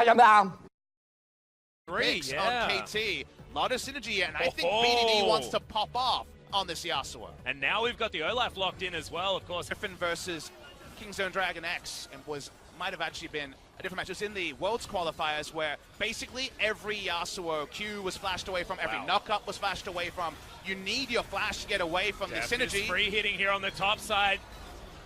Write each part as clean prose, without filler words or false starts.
200 Picks on KT. A lot of synergy, and I think BDD wants to pop off on this Yasuo. And now we've got the Olaf locked in as well, of course. Griffin versus Kingzone Dragon X, and might have actually been a different match. It was in the Worlds qualifiers where basically every Yasuo Q was flashed away from, every knock-up was flashed away from. You need your flash to get away from the synergy. Free hitting here on the top side.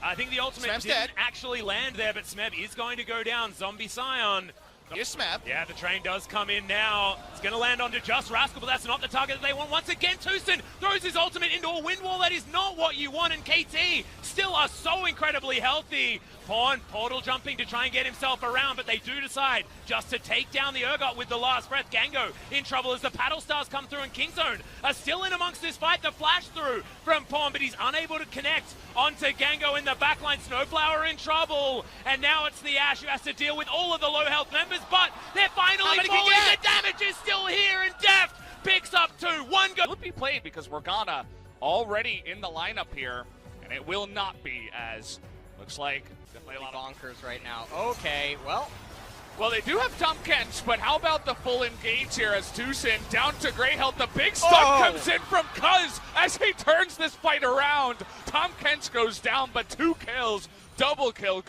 I think the ultimate didn't actually land there, but Smeb is going to go down. Zombie Scion. Here's Smeb. Yeah, the train does come in now. It's going to land onto just Rascal, but that's not the target that they want. Once again, Tucson throws his ultimate into a wind wall. That is not what you want, and KT still are so incredibly healthy. Pawn portal jumping to try and get himself around, but they do decide just to take down the Urgot with the last breath. Gango in trouble as the Paddle Stars come through, and Kingzone are still in amongst this fight. The flash through from Pawn, but he's unable to connect onto Gango in the backline. Snowflower in trouble, and now it's the Ash who has to deal with all of the low health members, but they're finally falling. The damage is still here, and Deft picks up 2. One go. Will be played because Morgana already in the lineup here, and it will not be, as looks like definitely a lot of bonkers right now. Okay, well, they do have Tom Kench, but how about the full engage here as Tucson down to gray health. The big stun comes in from Cuz as he turns this fight around. Tom Kench goes down, but 2 kills, double kill.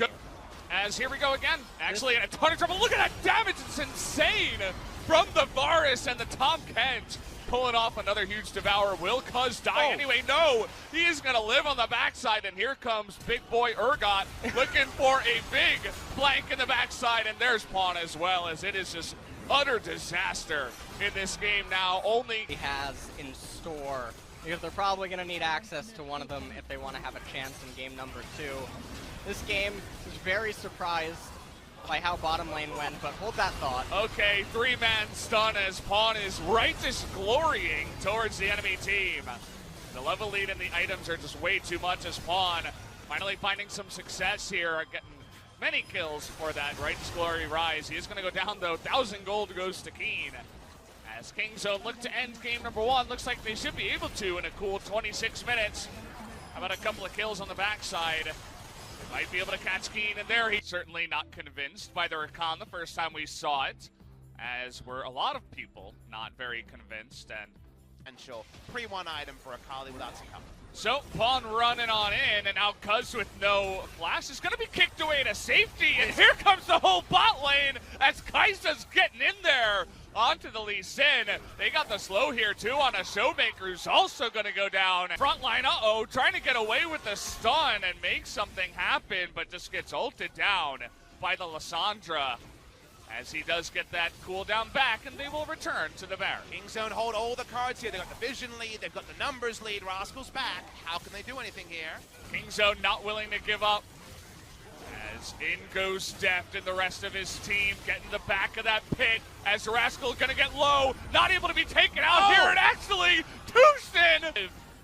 As here we go again, actually in a ton of trouble. Look at that damage, it's insane from the Varus and the Tom Kench. Pulling off another huge devour. Will Cuz die anyway? No, he is going to live on the backside, and here comes big boy Urgot looking for a big flank in the backside, and there's Pawn as well, as it is just utter disaster in this game now. Only he has in store, because they're probably going to need access to one of them if they want to have a chance in game number 2. This game is very surprised by how bottom lane went, but hold that thought. Okay, 3-man stun as Pawn is righteous glorying towards the enemy team. The level lead and the items are just way too much as Pawn finally finding some success here, getting many kills for that righteous glory rise. He is going to go down though. 1,000 gold goes to Keen. As Kingzone look to end game number 1, looks like they should be able to in a cool 26 minutes. How about a couple of kills on the backside? Might be able to catch Keen in there. He's certainly not convinced by the Rakan the first time we saw it, as were a lot of people not very convinced. And sure, pre-1 item for Akali without some cover. So Pawn running on in, and now Cuz with no flash is going to be kicked away to safety, and here comes the whole bot lane as Kai'Sa's getting in there onto the Lee Sin. They got the slow here too on a Showmaker who's also going to go down. Front line, trying to get away with the stun and make something happen, but just gets ulted down by the Lissandra. As he does get that cooldown back, and they will return to the Baron. Kingzone hold all the cards here. They've got the vision lead, they've got the numbers lead. Rascal's back. How can they do anything here? Kingzone not willing to give up. As in goes Deft and the rest of his team, getting the back of that pit. As Rascal gonna get low, not able to be taken out here, and actually, Tucson!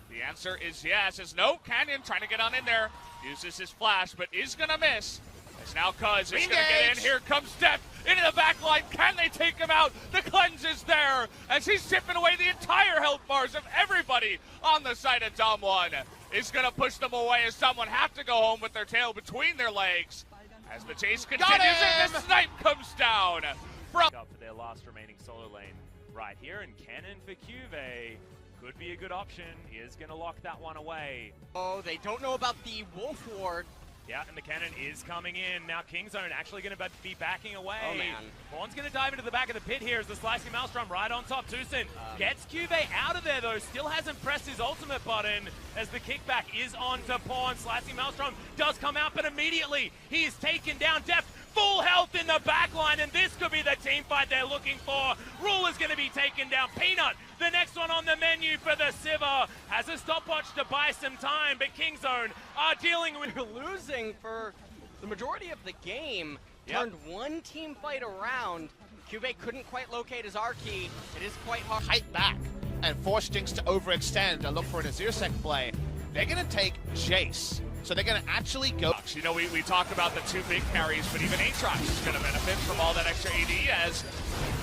The answer is yes, as no, Canyon trying to get on in there. Uses his flash, but is gonna miss. As now Cuz is gonna get in, here comes Deft into the back line. Can they take him out? The cleanse is there as he's chipping away the entire health bars of everybody on the side of Dom1. Is gonna push them away as someone have to go home with their tail between their legs. As the chase continues and the snipe comes down. Up for their last remaining solo lane right here, and Cannon for Cuvée could be a good option. He is gonna lock that one away. Oh, they don't know about the Wolf Ward. Yeah, and the cannon is coming in. Now Kingzone actually going to be backing away. Oh, man. Pawn's going to dive into the back of the pit here as the Slicing Maelstrom right on top. Tucson gets Cuvée out of there, though. Still hasn't pressed his ultimate button as the kickback is on to Pawn. Slicing Maelstrom does come out, but immediately he is taken down. Deft full health in the back line, and this could be the team fight they're looking for. Ruler's going to be taken down. Peanut, the next one on the menu for the Sivir, has a stopwatch to buy some time, but Kingzone are dealing with losing for the majority of the game. Turned one team fight around. Cuvée couldn't quite locate his R key. It is quite hard. Height back and force Jinx to overextend and look for an Azir play. They're going to take Jace. So they're going to actually go. You know, we talk about the 2 big carries, but even Aatrox is going to benefit from all that extra AD as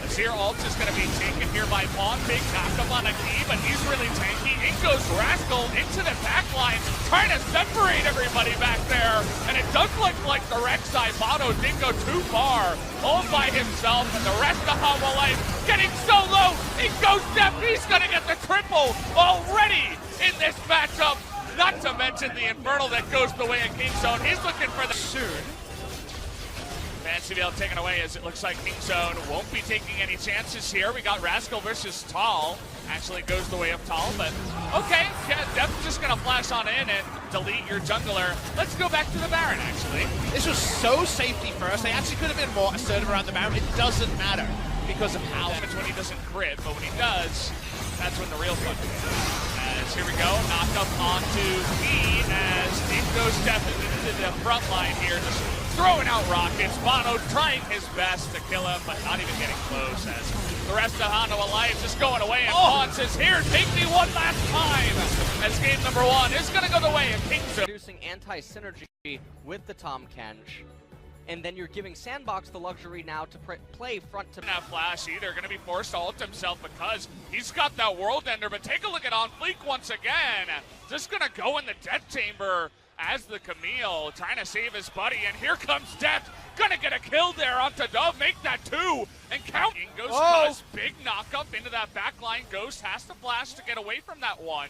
Azir ult is going to be taken here by Pawn. Big knock up on a key, but he's really tanky. goes Rascal into the back line, trying to separate everybody back there. And it does look like the Rek'Sai Bono didn't go too far, all by himself. And the rest of Hanwha Life getting so low. He goes Deft. He's going to get the triple already in this matchup. Not to mention the Infernal that goes the way of Kingzone. He's looking for the soon. Fancy Veil taken away as it looks like Kingzone won't be taking any chances here. We got Rascal versus Tal. Actually goes the way of Tal, but okay. Yeah, Deft just gonna flash on in and delete your jungler. Let's go back to the Baron, actually. This was so safety first. They actually could have been more assertive around the Baron. It doesn't matter because of how. It's when he doesn't crit, but when he does, that's when the real fun begins. As here we go, knock up onto E as it goes definitely into the front line here, just throwing out rockets. Bono trying his best to kill him, but not even getting close as the rest of Hanwha Life just going away. And Pawn says, here, take me one last time. As game number 1 is going to go the way of Kingzone. Producing anti-synergy with the Tahm Kench. And then you're giving Sandbox the luxury now to play front to... Not Flash either, going to be forced to ult himself because he's got that World Ender, but take a look at On Fleek once again. Just going to go in the Death Chamber as the Camille, trying to save his buddy, and here comes Deft. Gonna get a kill there onto Dove, make that 2, and count. Goes Cuz, big knock up into that back line. Ghost has to flash to get away from that one.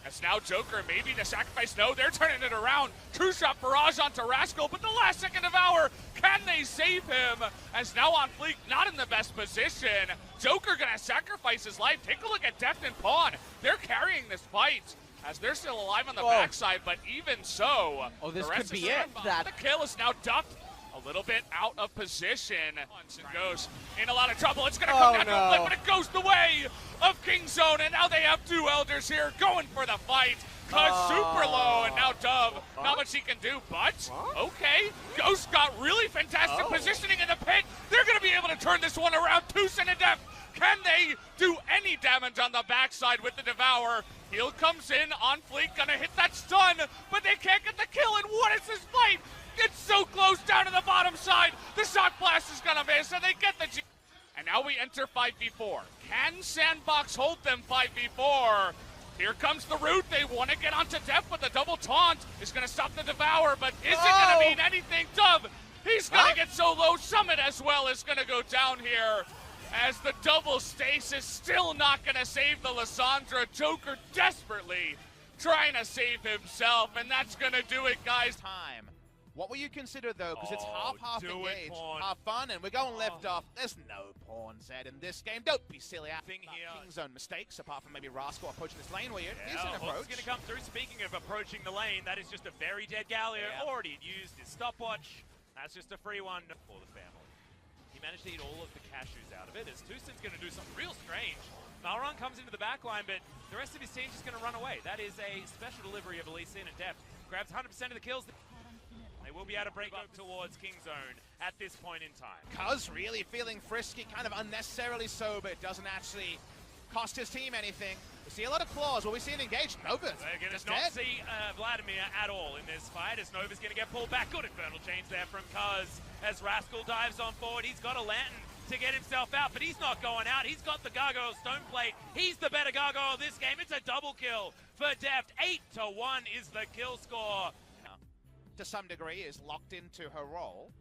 As now Joker, maybe the sacrifice, no, they're turning it around. Two-shot barrage onto Rascal, but the last second Devour, can they save him? As now On Fleek, not in the best position. Joker gonna sacrifice his life. Take a look at Deft and Pawn. They're carrying this fight, as they're still alive on the backside, but even so, this the rest could be of it. the kill is now ducked. A little bit out of position. And goes in a lot of trouble. It's going to come down to a flip, but it goes the way of Kingzone. And now they have 2 Elders here going for the fight. Cuz super low, and now Dove, not much he can do, but okay. Ghost got really fantastic positioning in the pit. They're going to be able to turn this one around. Tucson and Deft. Can they do any damage on the backside with the Devour? Heal comes in, On Fleek gonna hit that stun, but they can't get the kill, and what is this fight? It's so close down to the bottom side. The Shock Blast is gonna miss, and they get the And now we enter 5v4. Can Sandbox hold them 5v4? Here comes the root. They want to get onto Deft, but the double taunt is gonna stop the Devour, but is it gonna mean anything? Dove, he's gonna get so low. Summit as well is gonna go down here, as the double stasis still not going to save the Lissandra. Joker desperately trying to save himself, and that's going to do it, guys. Time. What will you consider, though? Because it's half engaged, half fun, and we're going left off. There's no pawn set in this game. Don't be silly. Kingzone mistakes, apart from maybe Rascal approaching this lane weird. Here's an approach. Going to come through. Speaking of approaching the lane, that is just a very dead Galio. Already used his stopwatch. That's just a free one for the family. He managed to eat all of the cashews out of it, as Tucson's going to do something real strange. Malron comes into the back line, but the rest of his team's just going to run away. That is a special delivery of Elise and Deft. Grabs 100% of the kills. They will be able to break up towards Kingzone at this point in time. Cuz really feeling frisky, kind of unnecessarily so, but it doesn't actually cost his team anything. We see a lot of claws. Will we see an engaged? Nova. We're going to not see Vladimir at all in this fight, as Nova's going to get pulled back. Good Infernal change there from Cuz. As Rascal dives on forward, he's got a lantern to get himself out, but he's not going out. He's got the Gargoyle Stone Plate. He's the better Gargoyle of this game. It's a double kill for Deft. 8-1 is the kill score. To some degree, is locked into her role.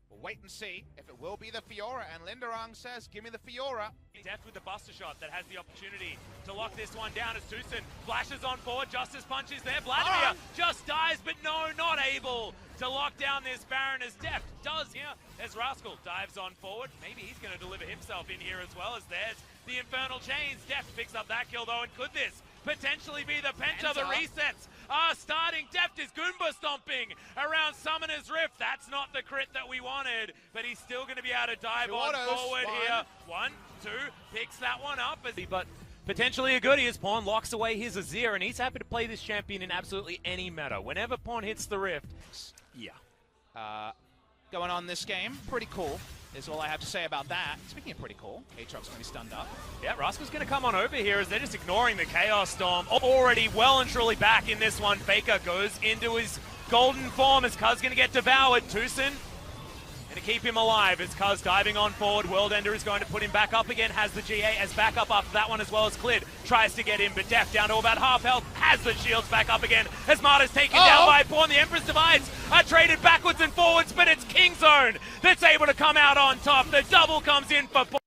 We'll wait and see if it will be the Fiora, and Linderang says, give me the Fiora. Deft with the Buster Shot that has the opportunity to lock this one down as Tucson flashes on forward. Justice punches there. Vladimir just dies, but no, not able to lock down this Baron, as Deft does here. As Rascal dives on forward. Maybe he's going to deliver himself in here as well, as there's the Infernal Chains. Deft picks up that kill though, and could this potentially be the Penta? The resets are starting. Deft is Goomba stomping around Summoner's Rift. That's not the crit that we wanted, but he's still going to be able to dive on forward here. 1, 2, picks that one up. But potentially a goodie as Pawn locks away his Azir, and he's happy to play this champion in absolutely any meta. Whenever Pawn hits the Rift, Going on this game, pretty cool is all I have to say about that. Speaking of pretty cool, Aatrox's going to be stunned up. Yeah, Rascal's going to come on over here as they're just ignoring the Chaos Storm. Already well and truly back in this one. Faker goes into his golden form as Cuz going to get devoured. Tucson to keep him alive as Cuz diving on forward. Worldender is going to put him back up again, has the GA as backup after that one as well as Clid. Tries to get in, but Deft down to about half health, has the shields back up again as Marta's taken down by Pawn. The Empress Divides are traded backwards and forwards, but it's Kingzone that's able to come out on top. The double comes in for Pawn.